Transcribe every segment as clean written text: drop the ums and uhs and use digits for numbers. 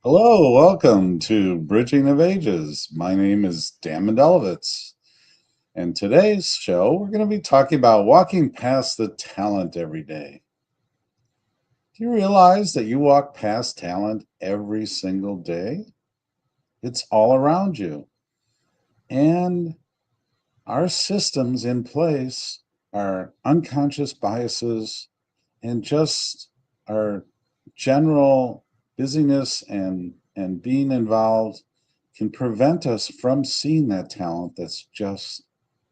Hello, welcome to Bridging of Ages. My name is Dan Mendelevitz, and today's show we're going to be talking about walking past the talent every day. Do you realize that you walk past talent every single day? It's all around you. And our systems in place, our unconscious biases, and just our general busyness and being involved can prevent us from seeing that talent that's just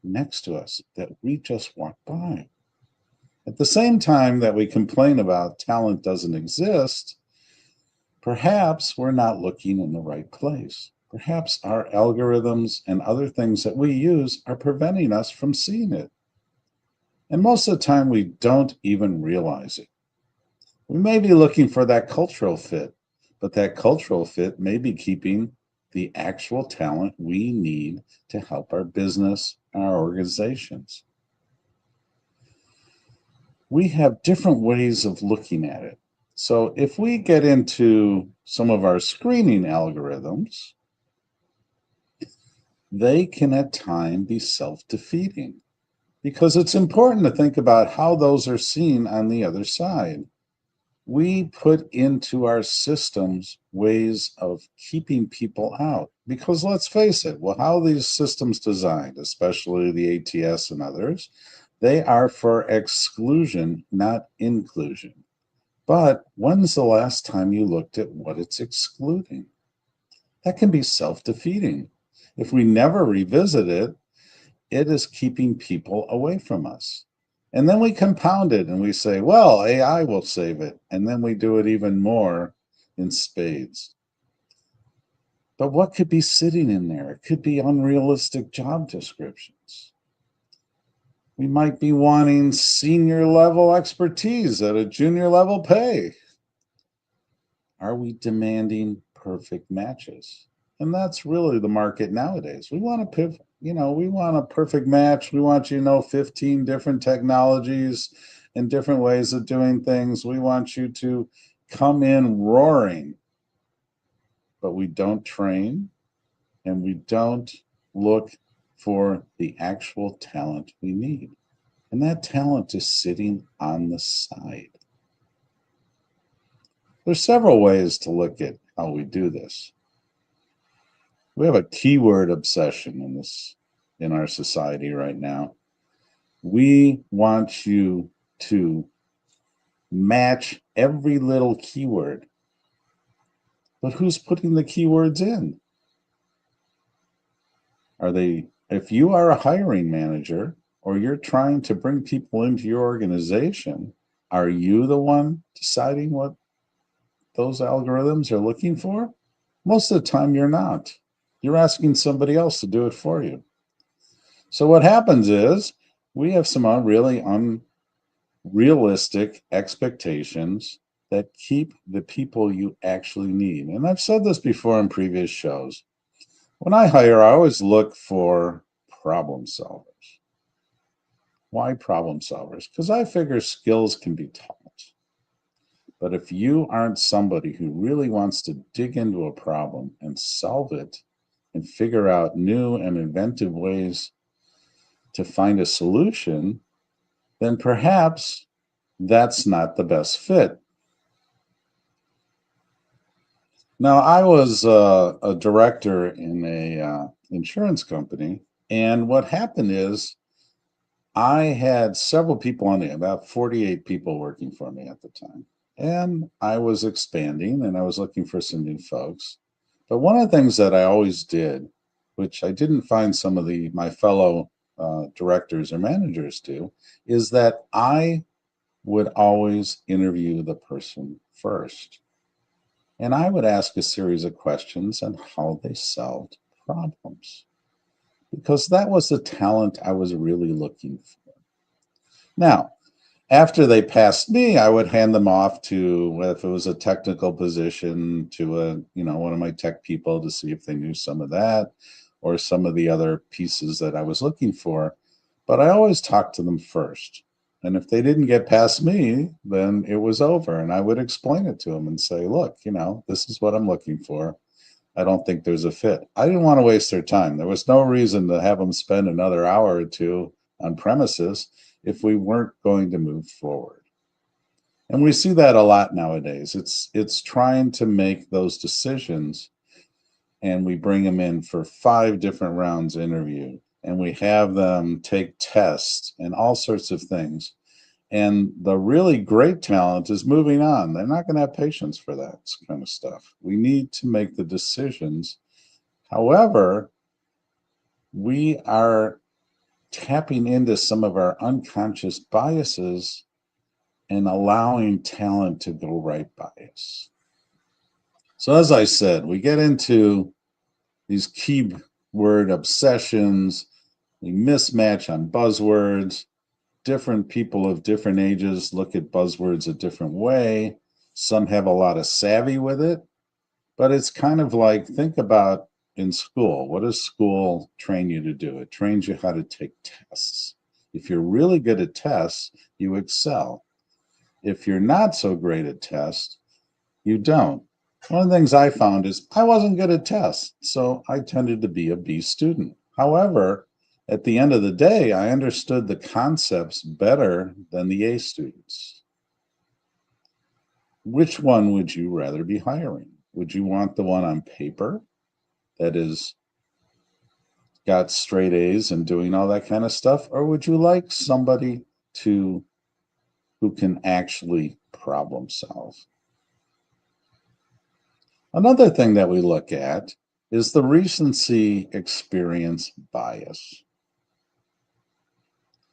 next to us that we just walked by. At the same time that we complain about talent doesn't exist, perhaps we're not looking in the right place. Perhaps our algorithms and other things that we use are preventing us from seeing it. And most of the time, we don't even realize it. We may be looking for that cultural fit, but that cultural fit may be keeping the actual talent we need to help our business and our organizations. We have different ways of looking at it. So if we get into some of our screening algorithms, they can at times be self-defeating because it's important to think about how those are seen on the other side. We put into our systems ways of keeping people out because let's face it, well, how are these systems designed, especially the ATS and others, they are for exclusion, not inclusion. But when's the last time you looked at what it's excluding? That can be self-defeating. If we never revisit it, it is keeping people away from us. And then we compound it and we say, well, AI will save it. And then we do it even more in spades. But what could be sitting in there? It could be unrealistic job descriptions. We might be wanting senior level expertise at a junior level pay. Are we demanding perfect matches? And that's really the market nowadays. We want we want a perfect match. We want you to know 15 different technologies and different ways of doing things. We want you to come in roaring, but we don't train and we don't look for the actual talent we need. And that talent is sitting on the side. There's several ways to look at how we do this. We have a keyword obsession in our society right now. We want you to match every little keyword. But who's putting the keywords in? If you are a hiring manager or you're trying to bring people into your organization, are you the one deciding what those algorithms are looking for? Most of the time, you're not. You're asking somebody else to do it for you. So what happens is we have some really unrealistic expectations that keep the people you actually need. And I've said this before in previous shows. When I hire, I always look for problem solvers. Why problem solvers? Because I figure skills can be taught. But if you aren't somebody who really wants to dig into a problem and solve it and figure out new and inventive ways to find a solution, then perhaps that's not the best fit. Now, I was a director in a insurance company, and what happened is I had several people on it, about 48 people working for me at the time. And I was expanding and I was looking for some new folks. But one of the things that I always did, which I didn't find some of my fellow directors or managers do, is that I would always interview the person first. And I would ask a series of questions on how they solved problems, because that was the talent I was really looking for. Now, after they passed me, I would hand them off to, if it was a technical position, to one of my tech people to see if they knew some of that or some of the other pieces that I was looking for. But I always talked to them first. And if they didn't get past me, then it was over. And I would explain it to them and say, look, this is what I'm looking for. I don't think there's a fit. I didn't want to waste their time. There was no reason to have them spend another hour or two on premises if we weren't going to move forward. And we see that a lot nowadays. It's trying to make those decisions, and we bring them in for 5 different rounds interview, and we have them take tests and all sorts of things. And the really great talent is moving on. They're not going to have patience for that kind of stuff. We need to make the decisions. However, we are tapping into some of our unconscious biases and allowing talent to go right by us. So as I said, we get into these keyword obsessions, we mismatch on buzzwords. Different people of different ages look at buzzwords a different way. Some have a lot of savvy with it, but it's kind of like, think about in school. What does school train you to do? It trains you how to take tests. If you're really good at tests, you excel. If you're not so great at tests, you don't. One of the things I found is I wasn't good at tests, so I tended to be a B student. However, at the end of the day, I understood the concepts better than the A students. Which one would you rather be hiring? Would you want the one on paper that is got straight A's and doing all that kind of stuff? Or would you like somebody who can actually problem solve? Another thing that we look at is the recency experience bias.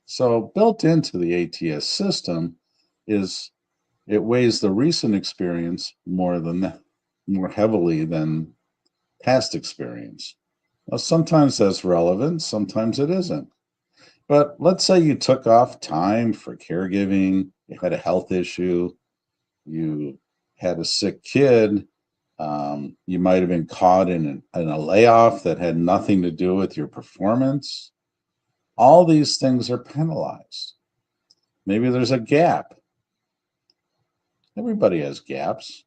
So built into the ATS system is it weighs the recent experience more heavily than past experience. Now, sometimes that's relevant, sometimes it isn't. But let's say you took off time for caregiving, you had a health issue, you had a sick kid, you might have been caught in a layoff that had nothing to do with your performance. All these things are penalized. Maybe there's a gap. Everybody has gaps.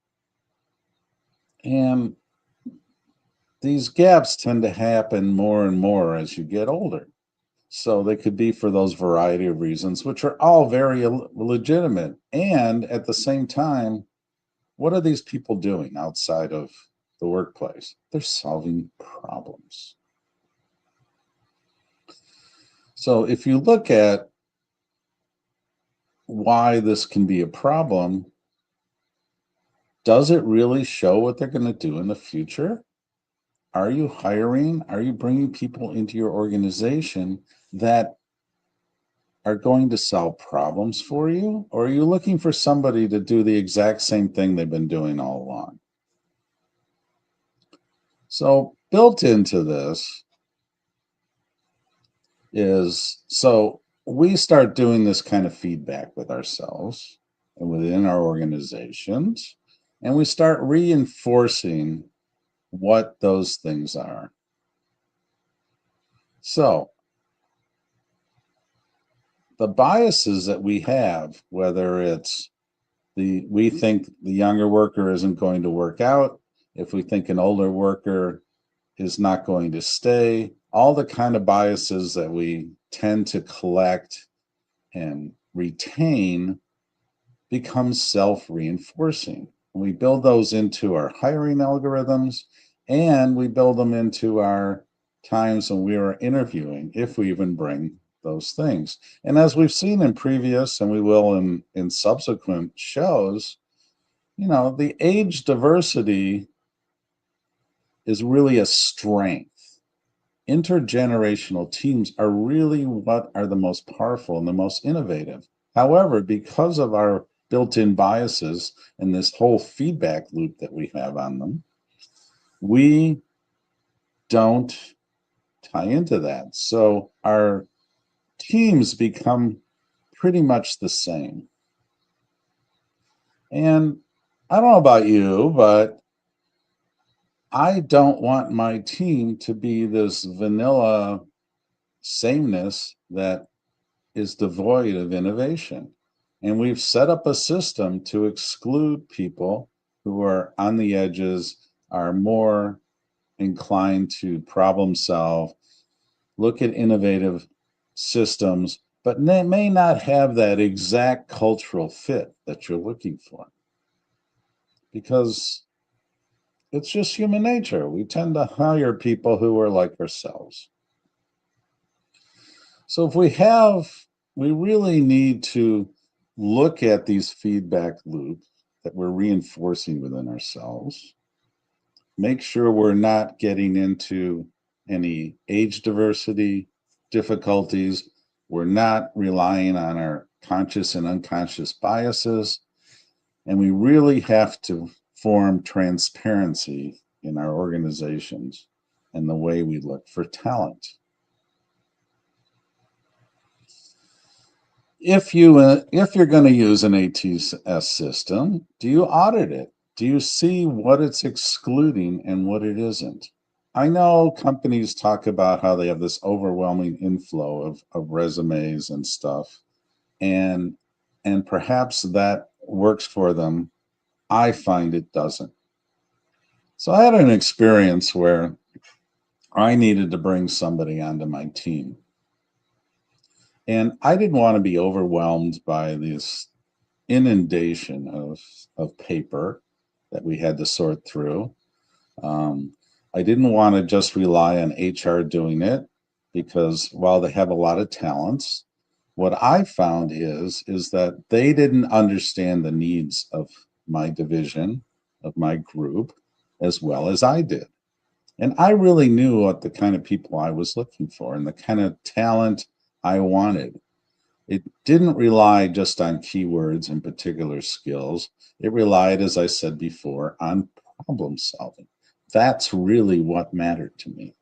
And these gaps tend to happen more and more as you get older. So they could be for those variety of reasons, which are all very legitimate. And at the same time, what are these people doing outside of the workplace? They're solving problems. So if you look at why this can be a problem, does it really show what they're going to do in the future? Are you hiring? Are you bringing people into your organization that are going to solve problems for you? Or are you looking for somebody to do the exact same thing they've been doing all along? So built into this is, so we start doing this kind of feedback with ourselves and within our organizations, and we start reinforcing what those things are. So the biases that we have, whether it's we think the younger worker isn't going to work out, if we think an older worker is not going to stay, all the kind of biases that we tend to collect and retain become self-reinforcing. We build those into our hiring algorithms, and we build them into our times when we are interviewing, if we even bring those things. And as we've seen in previous, and we will in subsequent shows, the age diversity is really a strength. Intergenerational teams are really what are the most powerful and the most innovative. However, because of our built-in biases and this whole feedback loop that we have on them, we don't tie into that. So our teams become pretty much the same. And I don't know about you, but I don't want my team to be this vanilla sameness that is devoid of innovation. And we've set up a system to exclude people who are on the edges, are more inclined to problem solve, look at innovative systems, but may not have that exact cultural fit that you're looking for. Because it's just human nature. We tend to hire people who are like ourselves. So if we really need to look at these feedback loops that we're reinforcing within ourselves, make sure we're not getting into any age diversity difficulties. We're not relying on our conscious and unconscious biases. And we really have to form transparency in our organizations and the way we look for talent. If you're going to use an ATS system, do you audit it? Do you see what it's excluding and what it isn't? I know companies talk about how they have this overwhelming inflow of resumes and stuff, and perhaps that works for them. I find it doesn't. So I had an experience where I needed to bring somebody onto my team. And I didn't want to be overwhelmed by this inundation of paper that we had to sort through. I didn't want to just rely on HR doing it, because while they have a lot of talents, what I found is that they didn't understand the needs of my division, of my group, as well as I did. And I really knew what the kind of people I was looking for and the kind of talent I wanted. It didn't rely just on keywords and particular skills. It relied, as I said before, on problem solving. That's really what mattered to me.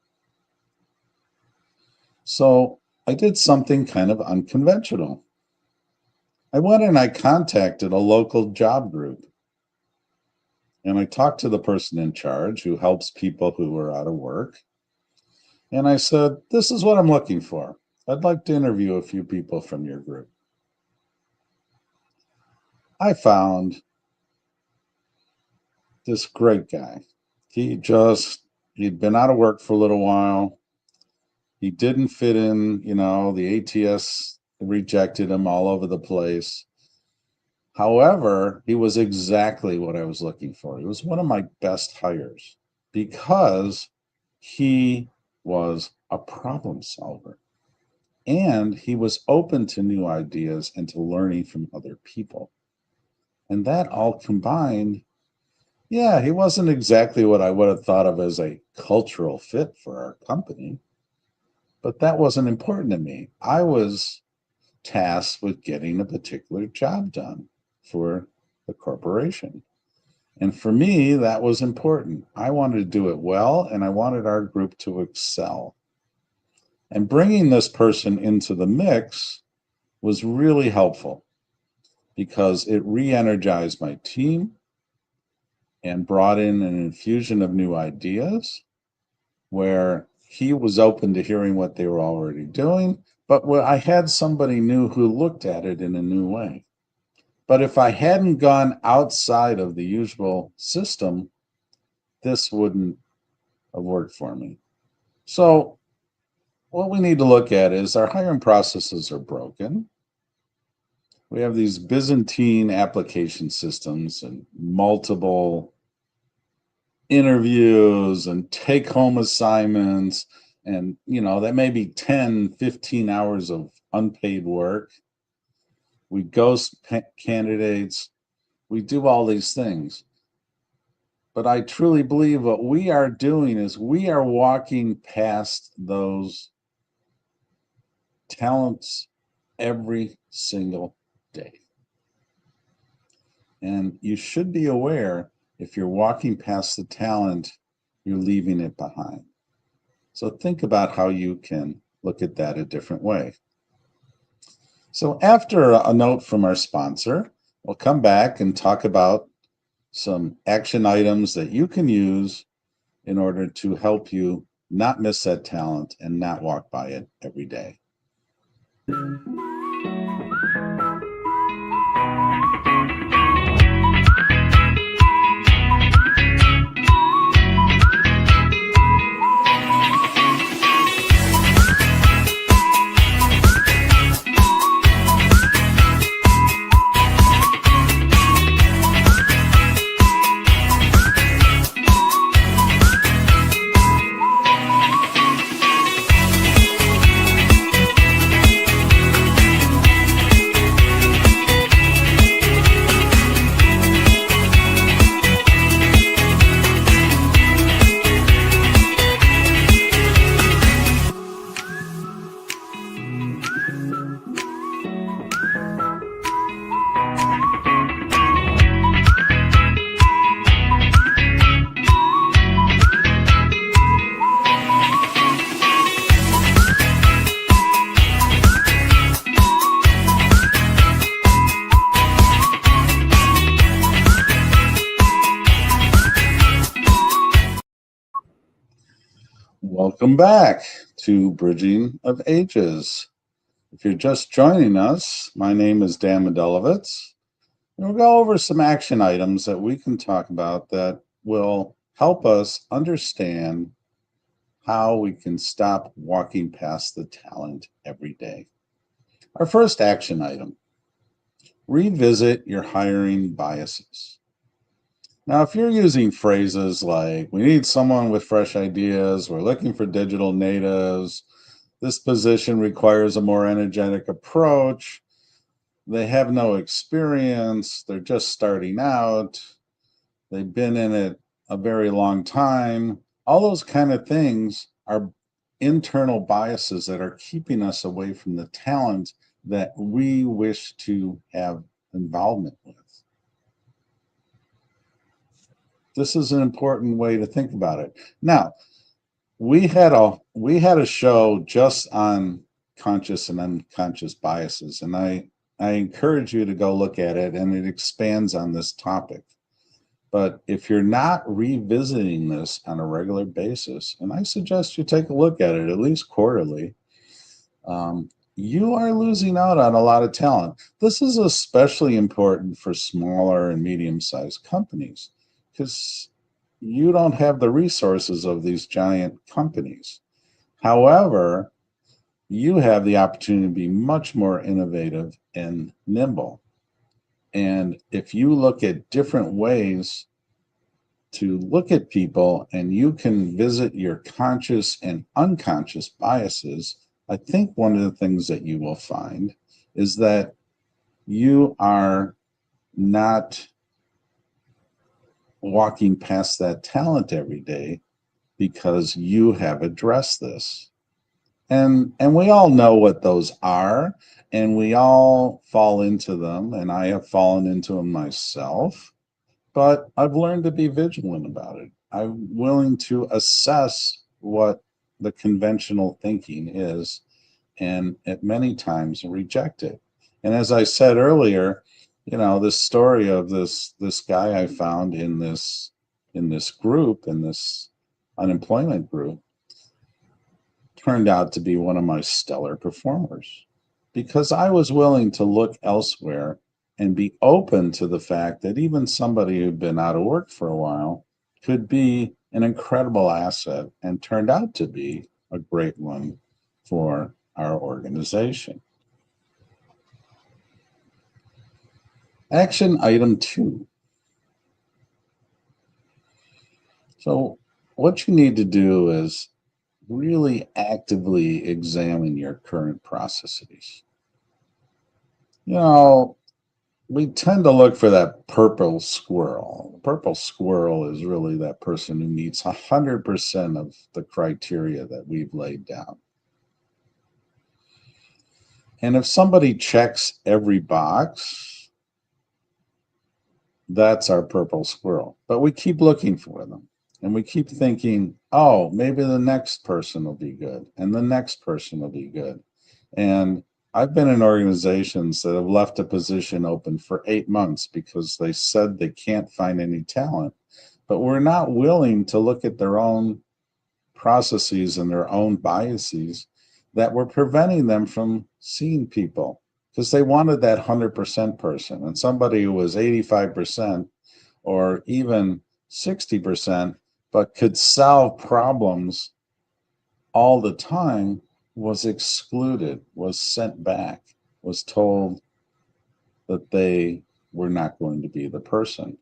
So I did something kind of unconventional. I went and I contacted a local job group. And I talked to the person in charge who helps people who are out of work. And I said, this is what I'm looking for. I'd like to interview a few people from your group. I found this great guy. He'd been out of work for a little while. He didn't fit in, the ATS rejected him all over the place. However, he was exactly what I was looking for. He was one of my best hires because he was a problem solver and he was open to new ideas and to learning from other people. And that all combined, yeah, he wasn't exactly what I would have thought of as a cultural fit for our company, but that wasn't important to me. I was tasked with getting a particular job done for the corporation. And for me, that was important. I wanted to do it well, and I wanted our group to excel. And bringing this person into the mix was really helpful because it re-energized my team and brought in an infusion of new ideas where he was open to hearing what they were already doing, but where I had somebody new who looked at it in a new way. But if I hadn't gone outside of the usual system, this wouldn't have worked for me. So what we need to look at is our hiring processes are broken. We have these Byzantine application systems and multiple interviews and take-home assignments. And, that may be 10, 15 hours of unpaid work. We ghost candidates. We do all these things. But I truly believe what we are doing is we are walking past those talents every single day. And you should be aware if you're walking past the talent, you're leaving it behind. So think about how you can look at that a different way. So after a note from our sponsor, we'll come back and talk about some action items that you can use in order to help you not miss that talent and not walk by it every day. Welcome back to Bridging of Ages. If you're just joining us, my name is Dan Mendelevitz, and we'll go over some action items that we can talk about that will help us understand how we can stop walking past the talent every day. Our first action item: revisit your hiring biases. Now, if you're using phrases like, we need someone with fresh ideas, we're looking for digital natives, this position requires a more energetic approach, they have no experience, they're just starting out, they've been in it a very long time, all those kind of things are internal biases that are keeping us away from the talent that we wish to have involvement with. This is an important way to think about it. Now, we had a show just on conscious and unconscious biases, and I encourage you to go look at it, and it expands on this topic. But if you're not revisiting this on a regular basis, and I suggest you take a look at it at least quarterly, you are losing out on a lot of talent. This is especially important for smaller and medium-sized companies because you don't have the resources of these giant companies. However, you have the opportunity to be much more innovative and nimble. And if you look at different ways to look at people and you can visit your conscious and unconscious biases, I think one of the things that you will find is that you are not walking past that talent every day because you have addressed this. And we all know what those are, and we all fall into them, and I have fallen into them myself, but I've learned to be vigilant about it. I'm willing to assess what the conventional thinking is, and at many times reject it. And as I said earlier, this story of this guy I found in this group, in this unemployment group, turned out to be one of my stellar performers because I was willing to look elsewhere and be open to the fact that even somebody who'd been out of work for a while could be an incredible asset and turned out to be a great one for our organization. Action item 2. So what you need to do is really actively examine your current processes. We tend to look for that purple squirrel. The purple squirrel is really that person who meets 100% of the criteria that we've laid down. And if somebody checks every box, that's our purple squirrel. But we keep looking for them. And we keep thinking, oh, maybe the next person will be good. And the next person will be good. And I've been in organizations that have left a position open for 8 months because they said they can't find any talent, but we're not willing to look at their own processes and their own biases that were preventing them from seeing people because they wanted that 100% person. And somebody who was 85% or even 60%, but could solve problems all the time, was excluded, was sent back, was told that they were not going to be the person.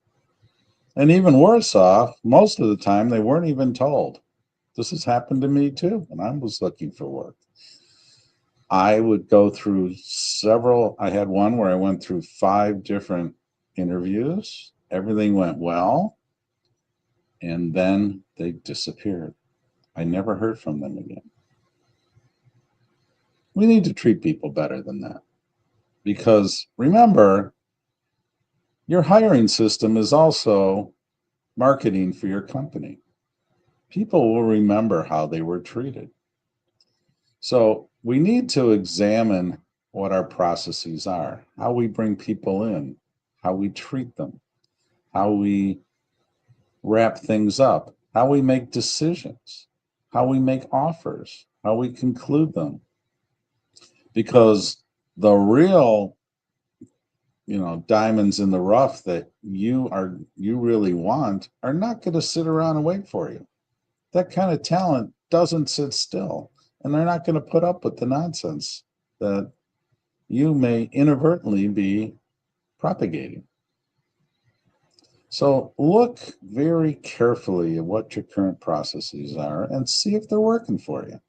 And even worse off, most of the time they weren't even told. This has happened to me too when I was looking for work. I would go through I had one where I went through 5 different interviews. Everything went well. And then they disappeared. I never heard from them again. We need to treat people better than that. Because remember, your hiring system is also marketing for your company. People will remember how they were treated. So we need to examine what our processes are, how we bring people in, how we treat them, how we wrap things up, how we make decisions, how we make offers, how we conclude them. Because the real, diamonds in the rough that you really want are not going to sit around and wait for you. That kind of talent doesn't sit still, and they're not going to put up with the nonsense that you may inadvertently be propagating. So look very carefully at what your current processes are and see if they're working for you.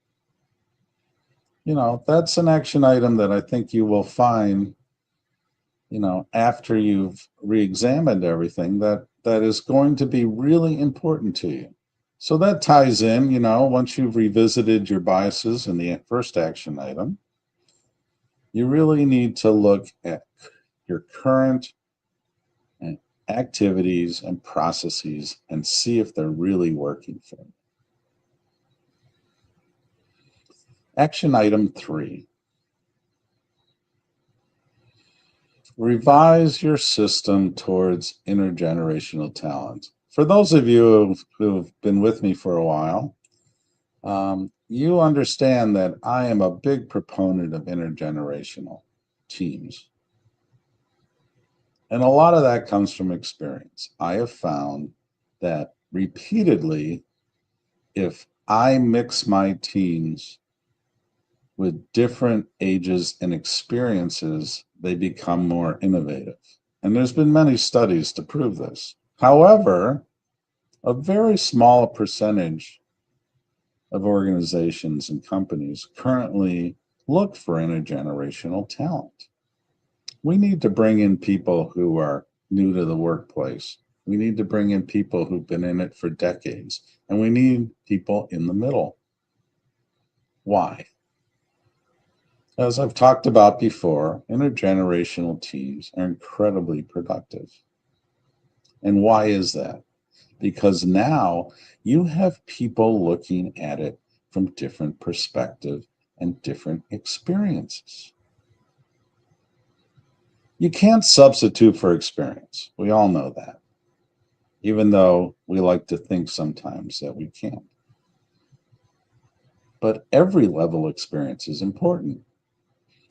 That's an action item that I think you will find, after you've re-examined everything, that is going to be really important to you. So that ties in, once you've revisited your biases in the first action item, you really need to look at your current activities and processes and see if they're really working for you. Action item 3. Revise your system towards intergenerational talent. For those of you who've been with me for a while, you understand that I am a big proponent of intergenerational teams. And a lot of that comes from experience. I have found that repeatedly, if I mix my teams with different ages and experiences, they become more innovative. And there's been many studies to prove this. However, a very small percentage of organizations and companies currently look for intergenerational talent. We need to bring in people who are new to the workplace. We need to bring in people who've been in it for decades. And we need people in the middle. Why? As I've talked about before, intergenerational teams are incredibly productive. And why is that? Because now you have people looking at it from different perspectives and different experiences. You can't substitute for experience. We all know that, even though we like to think sometimes that we can't. But every level experience is important.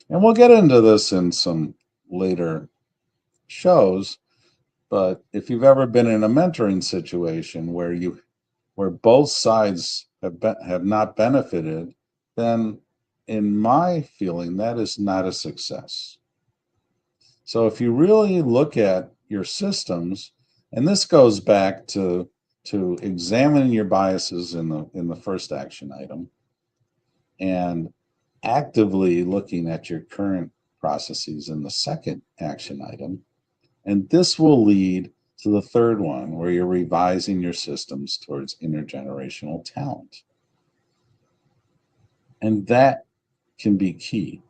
And we'll get into this in some later shows, but if you've ever been in a mentoring situation where both sides have not benefited, then in my feeling, that is not a success. So if you really look at your systems, and this goes back to examining your biases in the first action item, and actively looking at your current processes in the second action item, and this will lead to the third one, where you're revising your systems towards intergenerational talent. And that can be key,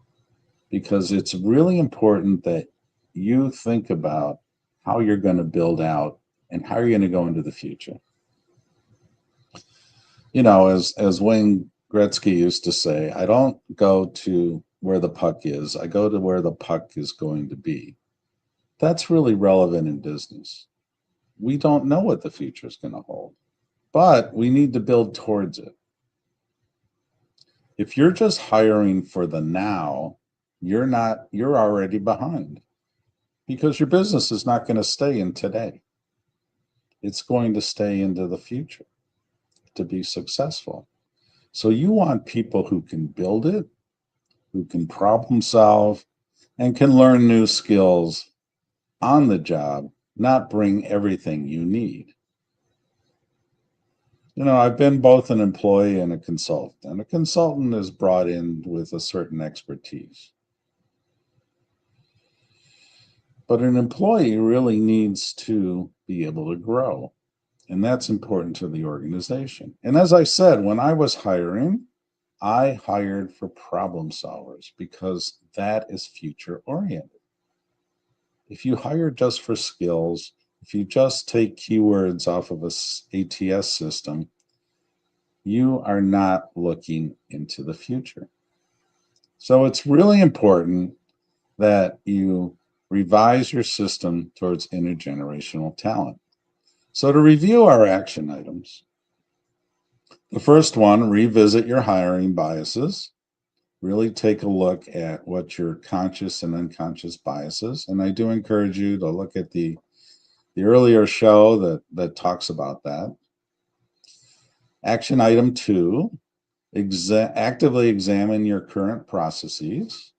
because it's really important that you think about how you're going to build out and how you're going to go into the future. As Wayne Gretzky used to say, I don't go to where the puck is, I go to where the puck is going to be. That's really relevant in business. We don't know what the future is going to hold, but we need to build towards it. If you're just hiring for the now, you're already behind, because your business is not going to stay in today. It's going to stay into the future to be successful. So you want people who can build it, who can problem solve, and can learn new skills on the job, not bring everything you need. I've been both an employee and a consultant, and a consultant is brought in with a certain expertise. But an employee really needs to be able to grow, and that's important to the organization. And as I said, when I was hiring, I hired for problem solvers, because that is future oriented. If you hire just for skills, if you just take keywords off of a ATS system, you are not looking into the future. So it's really important that you revise your system towards intergenerational talent. So to review our action items, The first one, revisit your hiring biases. Really take a look at what your conscious and unconscious biases. And I do encourage you to look at the earlier show that talks about that. Action item 2, actively examine your current processes.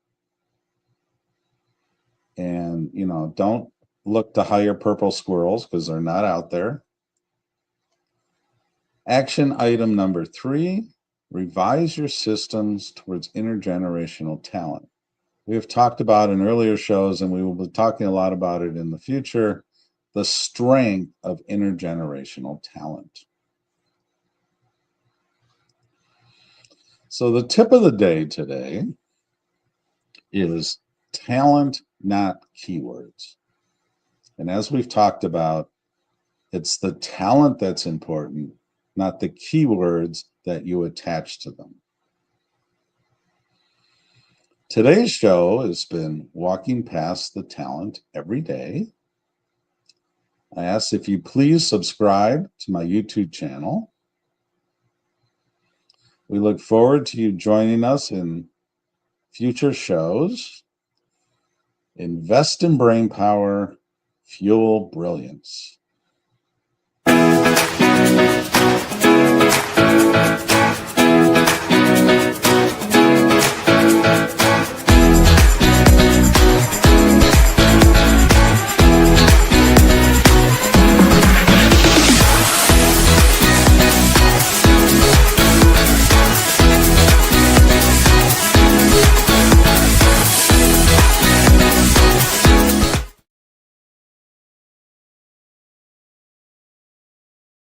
And, don't look to hire purple squirrels because they're not out there. Action item number 3, revise your systems towards intergenerational talent. We have talked about in earlier shows, and we will be talking a lot about it in the future, the strength of intergenerational talent. So the tip of the day today is talent, not keywords. And as we've talked about, it's the talent that's important, not the keywords that you attach to them. Today's show has been walking past the talent every day. I ask if you please subscribe to my YouTube channel. We look forward to you joining us in future shows. Invest in brain power, fuel brilliance.